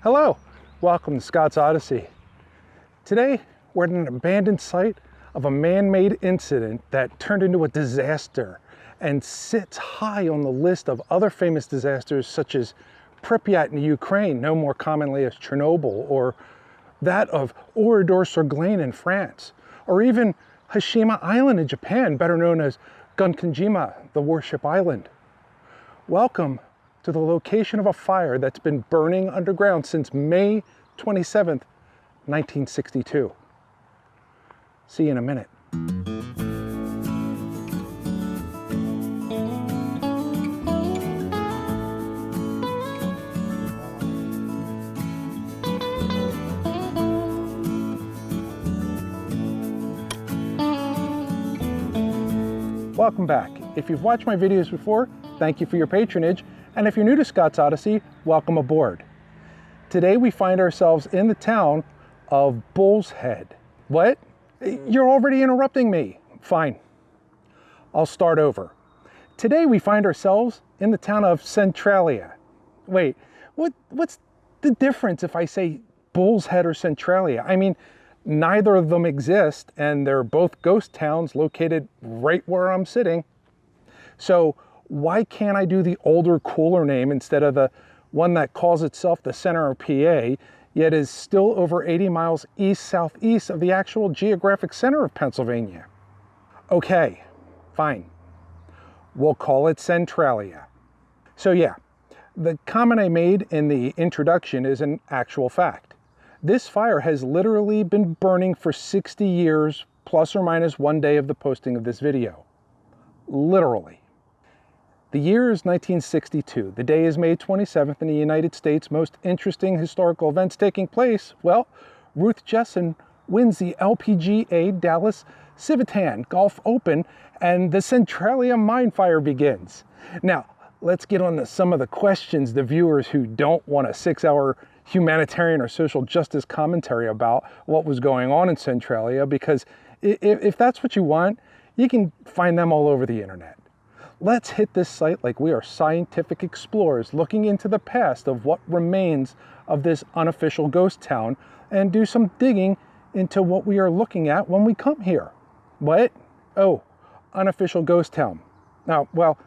Hello, welcome to Scott's Odyssey. Today, we're at an abandoned site of a man-made incident that turned into a disaster and sits high on the list of other famous disasters such as Pripyat in Ukraine, known more commonly as Chernobyl, or that of Oradour-sur-Glane in France, or even Hashima Island in Japan, better known as Gunkanjima, the warship island. Welcome to the location of a fire that's been burning underground since May 27th, 1962. See you in a minute. Welcome back. If you've watched my videos before, thank you for your patronage. And if you're new to Scott's Odyssey, welcome aboard. Today we find ourselves in the town of Bull's Head. What? You're already interrupting me. Fine. I'll start over. Today we find ourselves in the town of Centralia. Wait, what's the difference if I say Bull's Head or Centralia? I mean, neither of them exist, and they're both ghost towns located right where I'm sitting. So why can't I do the older, cooler name instead of the one that calls itself the center of PA, yet is still over 80 miles east-southeast of the actual geographic center of Pennsylvania? Okay, fine. We'll call it Centralia. So yeah, the comment I made in the introduction is an actual fact. This fire has literally been burning for 60 years, plus or minus one day of the posting of this video. Literally. The year is 1962. The day is May 27th, and the United States' most interesting historical events taking place, well, Ruth Jessen wins the LPGA Dallas Civitan Golf Open, and the Centralia mine fire begins. Now, let's get on to some of the questions the viewers who don't want a 6-hour humanitarian or social justice commentary about what was going on in Centralia, because if that's what you want, you can find them all over the internet. Let's hit this site like we are scientific explorers looking into the past of what remains of this unofficial ghost town and do some digging into what we are looking at when we come here. What? Oh, unofficial ghost town. Now, well,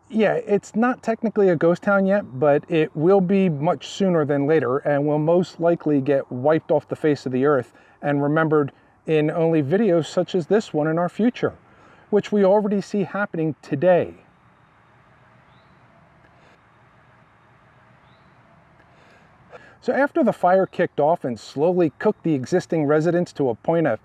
yeah, it's not technically a ghost town yet, but it will be much sooner than later and will most likely get wiped off the face of the earth and remembered in only videos such as this one in our future, which we already see happening today. So after the fire kicked off and slowly cooked the existing residents to a point of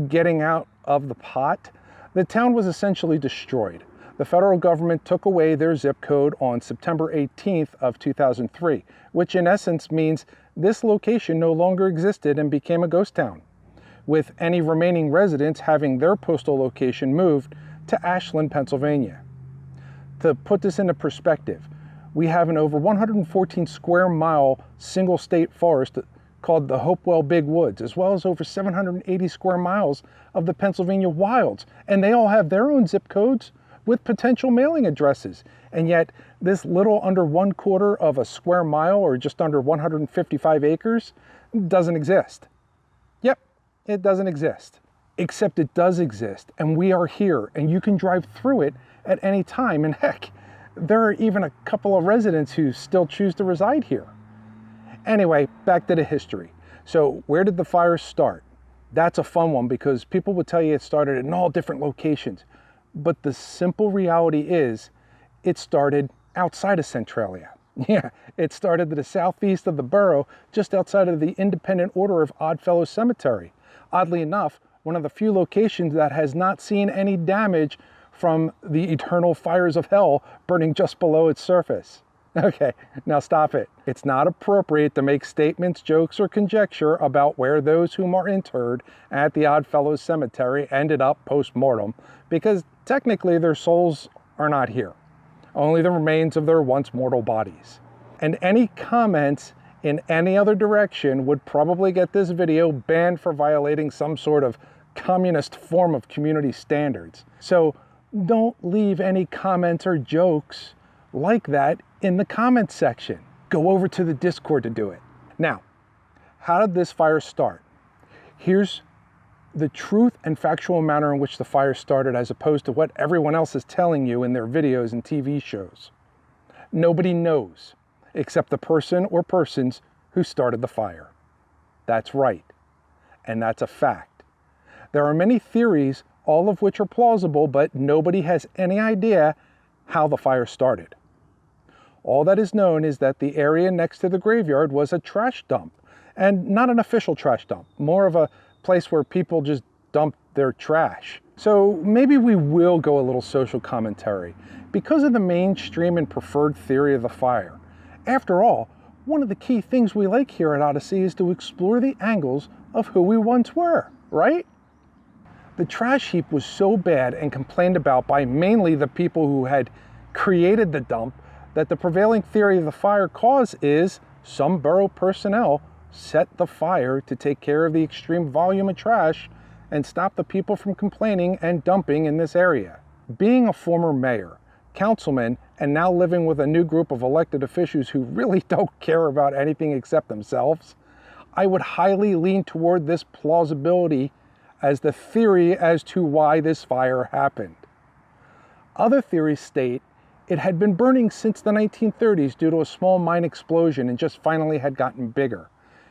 getting out of the pot, the town was essentially destroyed. The federal government took away their zip code on September 18th of 2003, which in essence means this location no longer existed and became a ghost town, with any remaining residents having their postal location moved to Ashland, Pennsylvania. To put this into perspective, we have an over 114 square mile single state forest called the Hopewell Big Woods, as well as over 780 square miles of the Pennsylvania wilds, and they all have their own zip codes with potential mailing addresses. And yet this little under 1/4 of a square mile, or just under 155 acres, doesn't exist. Yep, it doesn't exist. Except it does exist, and we are here, and you can drive through it at any time, and heck, there are even a couple of residents who still choose to reside here. Anyway, back to the history. So where did the fire start? That's a fun one because people would tell you it started in all different locations. But the simple reality is it started outside of Centralia. Yeah, it started to the southeast of the borough, just outside of the Independent Order of Oddfellows Cemetery. Oddly enough, one of the few locations that has not seen any damage from the eternal fires of hell burning just below its surface. Okay, now stop it. It's not appropriate to make statements, jokes, or conjecture about where those whom are interred at the Oddfellows Cemetery ended up post-mortem, because technically their souls are not here. Only the remains of their once mortal bodies. And any comments in any other direction would probably get this video banned for violating some sort of communist form of community standards. So don't leave any comments or jokes like that in the comments section. Go over to the Discord to do it. Now, how did this fire start? Here's the truth and factual manner in which the fire started, as opposed to what everyone else is telling you in their videos and TV shows. Nobody knows except the person or persons who started the fire. That's right, and that's a fact. There are many theories, all of which are plausible, but nobody has any idea how the fire started. All that is known is that the area next to the graveyard was a trash dump, and not an official trash dump, more of a place where people just dump their trash. So maybe we will go a little social commentary because of the mainstream and preferred theory of the fire. After all, one of the key things we like here at ODDySEEy is to explore the angles of who we once were, right? The trash heap was so bad and complained about by mainly the people who had created the dump that the prevailing theory of the fire cause is some borough personnel set the fire to take care of the extreme volume of trash and stop the people from complaining and dumping in this area. Being a former mayor, councilman, and now living with a new group of elected officials who really don't care about anything except themselves, I would highly lean toward this plausibility as the theory as to why this fire happened. Other theories state it had been burning since the 1930s due to a small mine explosion and just finally had gotten bigger.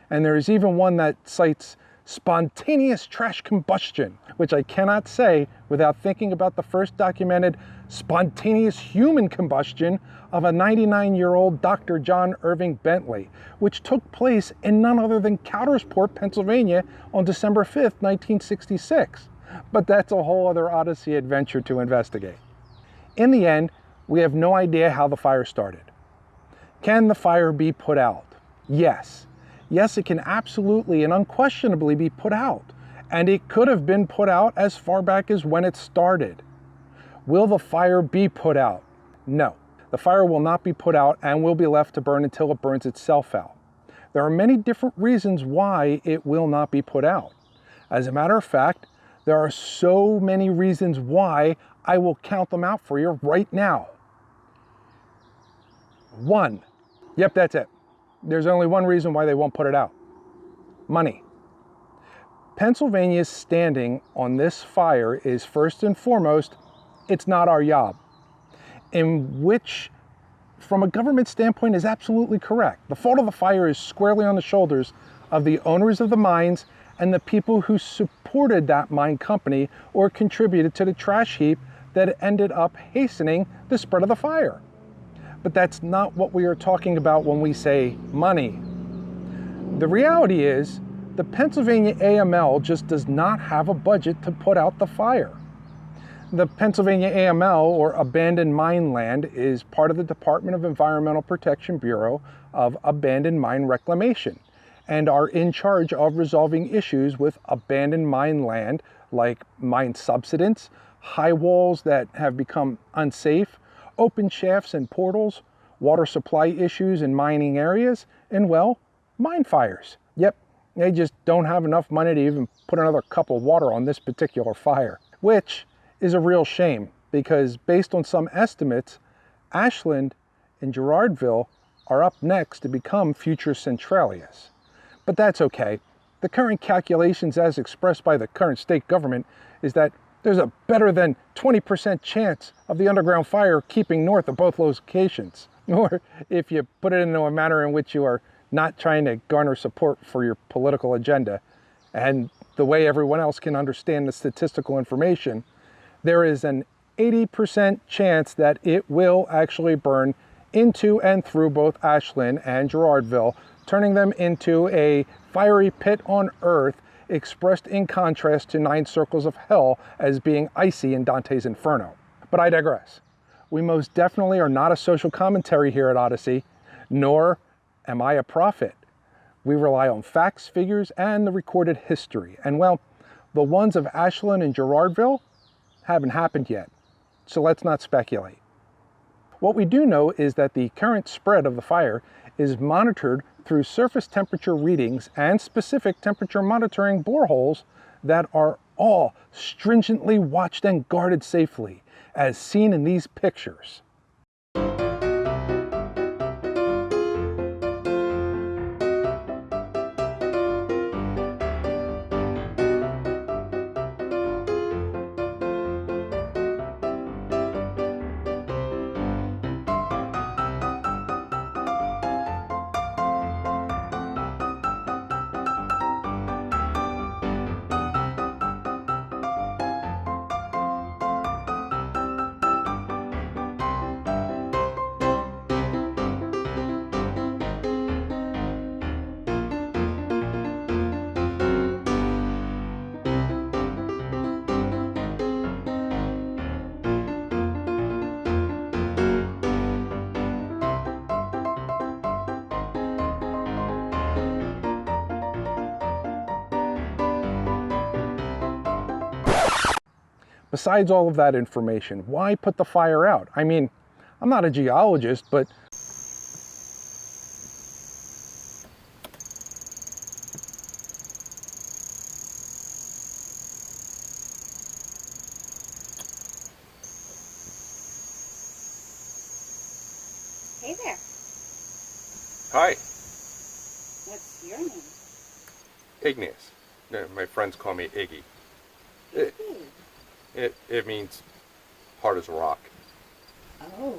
And there is even one that cites spontaneous trash combustion, which I cannot say without thinking about the first documented spontaneous human combustion of a 99-year-old Dr. John Irving Bentley, which took place in none other than Coudersport, Pennsylvania on December 5th, 1966. But that's a whole other ODDySEEy adventure to investigate. In the end, we have no idea how the fire started. Can the fire be put out? Yes. Yes, it can absolutely and unquestionably be put out. And it could have been put out as far back as when it started. Will the fire be put out? No. The fire will not be put out and will be left to burn until it burns itself out. There are many different reasons why it will not be put out. As a matter of fact, there are so many reasons why I will count them out for you right now. 1. Yep, that's it. There's only one reason why they won't put it out. Money. Pennsylvania's standing on this fire is first and foremost, it's not our job. In which, from a government standpoint, is absolutely correct. The fault of the fire is squarely on the shoulders of the owners of the mines and the people who supported that mine company or contributed to the trash heap that ended up hastening the spread of the fire. But that's not what we are talking about when we say money. The reality is, the Pennsylvania AML just does not have a budget to put out the fire. The Pennsylvania AML, or Abandoned Mine Land, is part of the Department of Environmental Protection Bureau of Abandoned Mine Reclamation, and are in charge of resolving issues with abandoned mine land, like mine subsidence, high walls that have become unsafe, open shafts and portals, water supply issues in mining areas, and, well, mine fires. Yep, they just don't have enough money to even put another cup of water on this particular fire, which is a real shame because based on some estimates, Ashland and Girardville are up next to become future Centralias. But that's okay. The current calculations as expressed by the current state government is that there's a better than 20% chance of the underground fire keeping north of both locations. Or if you put it into a manner in which you are not trying to garner support for your political agenda, and the way everyone else can understand the statistical information, there is an 80% chance that it will actually burn into and through both Ashland and Girardville, turning them into a fiery pit on earth, expressed in contrast to 9 circles of hell as being icy in Dante's Inferno. But I digress. We most definitely are not a social commentary here at ODDySEEy, nor am I a prophet. We rely on facts, figures, and the recorded history. And well, the ones of Ashland and Girardville haven't happened yet, so let's not speculate. What we do know is that the current spread of the fire is monitored through surface temperature readings and specific temperature monitoring boreholes that are all stringently watched and guarded safely, as seen in these pictures. Besides all of that information, why put the fire out? I mean, I'm not a geologist, but Hey there. Hi, What's your name? Igneous. My friends call me Iggy. It, it means hard as a rock. Oh.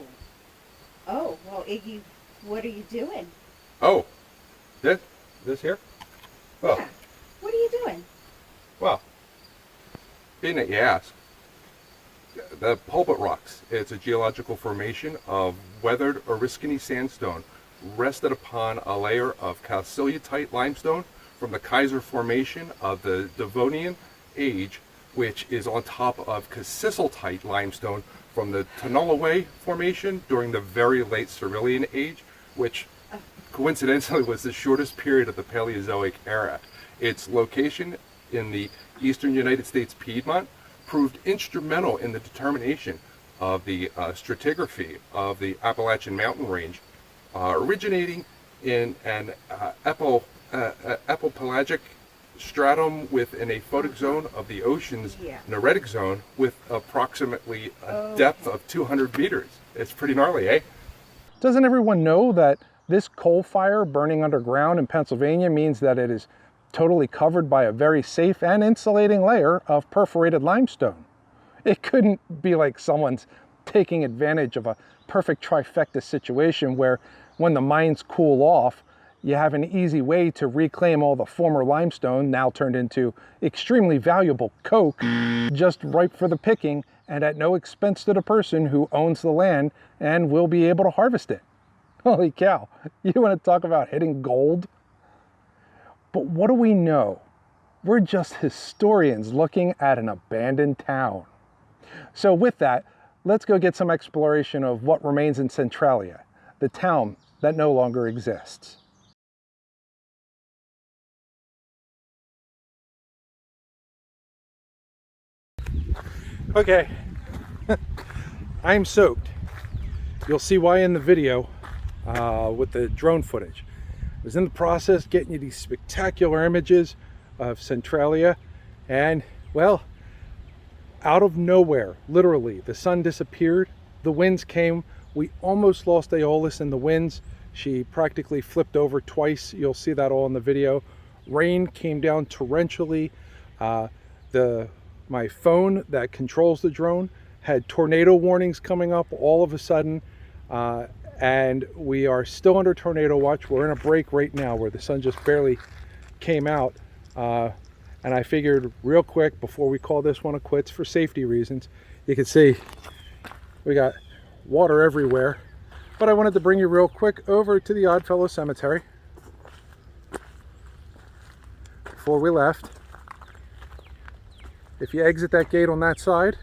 Oh, well, Iggy, what are you doing? Oh, this here? Well, Yeah. What are you doing? well, being that you ask, the Pulpit Rocks, it's a geological formation of weathered Oriskany sandstone rested upon a layer of calcilitite limestone from the Kaiser Formation of the Devonian age, which is on top of cassiterite limestone from the Tonolaway Formation during the very late Silurian age, which coincidentally was the shortest period of the Paleozoic era. Its location in the eastern United States Piedmont proved instrumental in the determination of the stratigraphy of the Appalachian mountain range, originating in an epipelagic stratum within a photic zone of the ocean's noretic zone with approximately a depth of 200 meters. It's pretty gnarly, eh? doesn't everyone know that this coal fire burning underground in Pennsylvania means that it is totally covered by a very safe and insulating layer of perforated limestone? It couldn't be like someone's taking advantage of a perfect trifecta situation where when the mines cool off, you have an easy way to reclaim all the former limestone, now turned into extremely valuable coke, just ripe for the picking and at no expense to the person who owns the land and will be able to harvest it. Holy cow, you want to talk about hitting gold? But what do we know? We're just historians looking at an abandoned town. So with that, let's go get some exploration of what remains in Centralia, the town that no longer exists. Okay, I'm soaked. You'll see why in the video with the drone footage. I was in the process getting you these spectacular images of Centralia, and well, out of nowhere, literally, the sun disappeared, the winds came, we almost lost Aeolus in the winds. She practically flipped over twice. You'll see that all in the video. Rain came down torrentially. My phone that controls the drone had tornado warnings coming up all of a sudden, and we are still under tornado watch. We're in a break right now where the sun just barely came out, and I figured real quick before we call this one a quits for safety reasons. You can see we got water everywhere, but I wanted to bring you real quick over to the Oddfellow Cemetery before we left. If you exit that gate on that side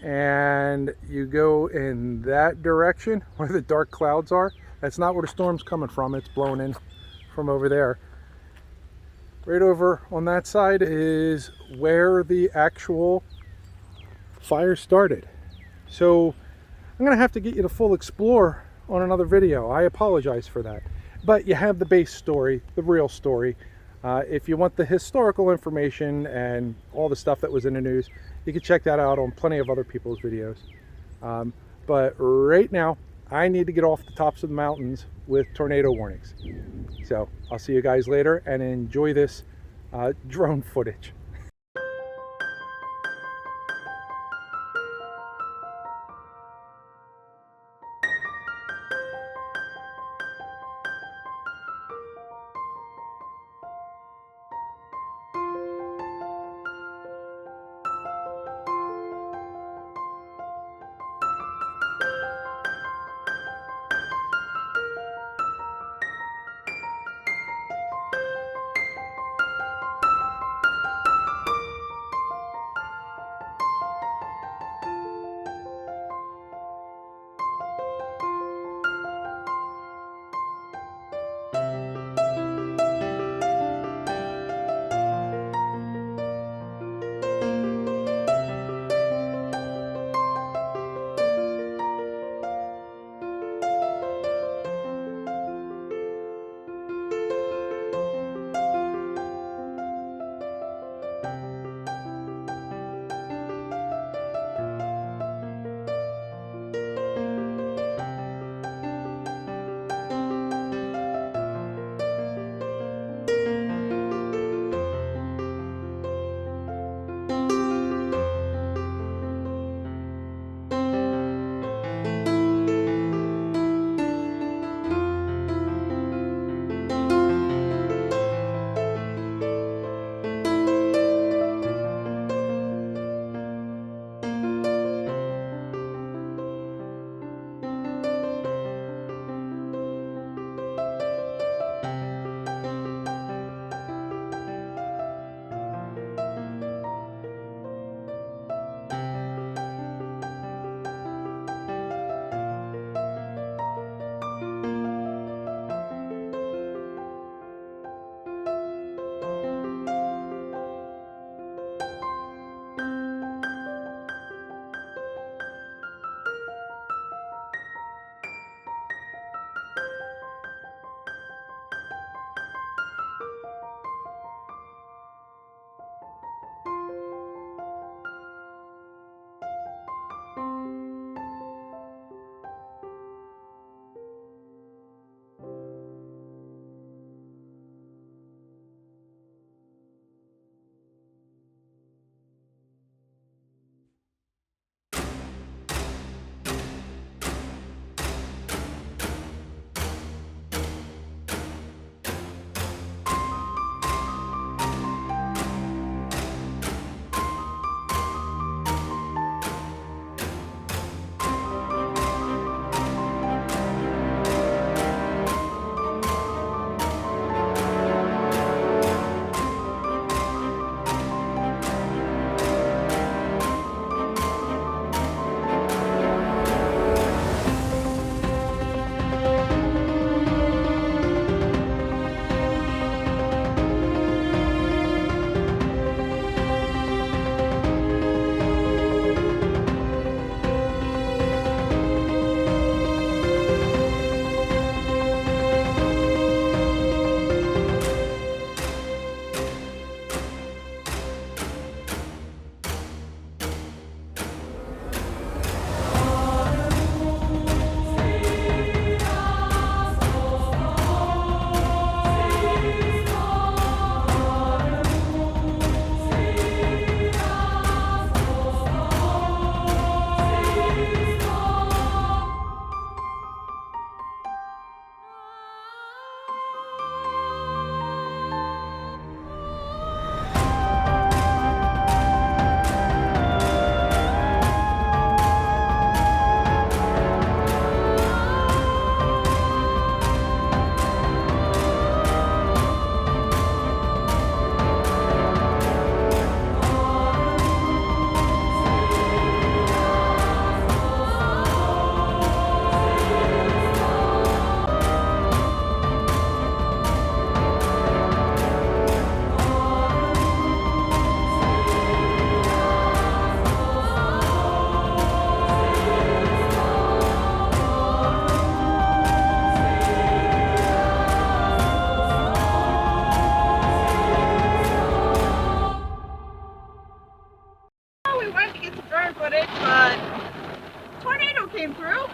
and you go in that direction where the dark clouds are, that's not where the storm's coming from. It's blowing in from over there. Right over on that side is where the actual fire started. So I'm gonna have to get you the full explore on another video. I apologize for that. But you have the base story, the real story. If you want the historical information and all the stuff that was in the news, you can check that out on plenty of other people's videos. But right now, I need to get off the tops of the mountains with tornado warnings. So I'll see you guys later and enjoy this drone footage. but tornado came through.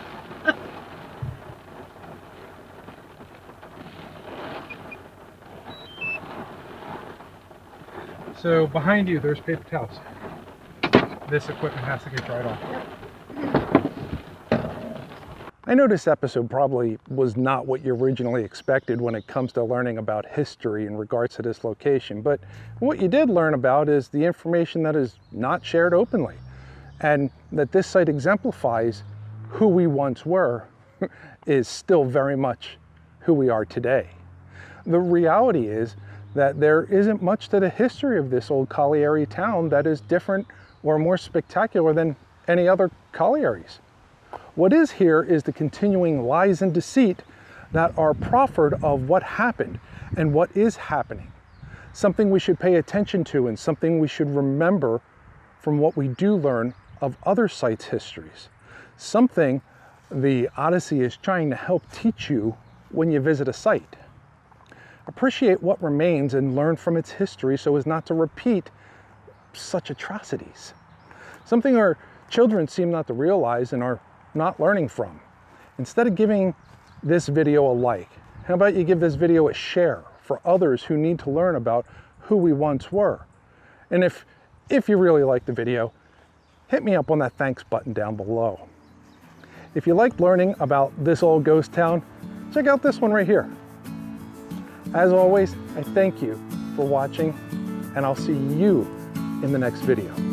So behind you, there's paper towels. This equipment has to get dried off. I know this episode probably was not what you originally expected when it comes to learning about history in regards to this location, but what you did learn about is the information that is not shared openly, and that this site exemplifies who we once were is still very much who we are today. The reality is that there isn't much to the history of this old colliery town that is different or more spectacular than any other collieries. What is here is the continuing lies and deceit that are proffered of what happened and what is happening. Something we should pay attention to and something we should remember from what we do learn of other sites' histories. Something the Odyssey is trying to help teach you when you visit a site. Appreciate what remains and learn from its history so as not to repeat such atrocities. Something our children seem not to realize and are not learning from. Instead of giving this video a like, how about you give this video a share for others who need to learn about who we once were? And if you really like the video, hit me up on that thanks button down below. If you like learning about this old ghost town, check out this one right here. As always, I thank you for watching, and I'll see you in the next video.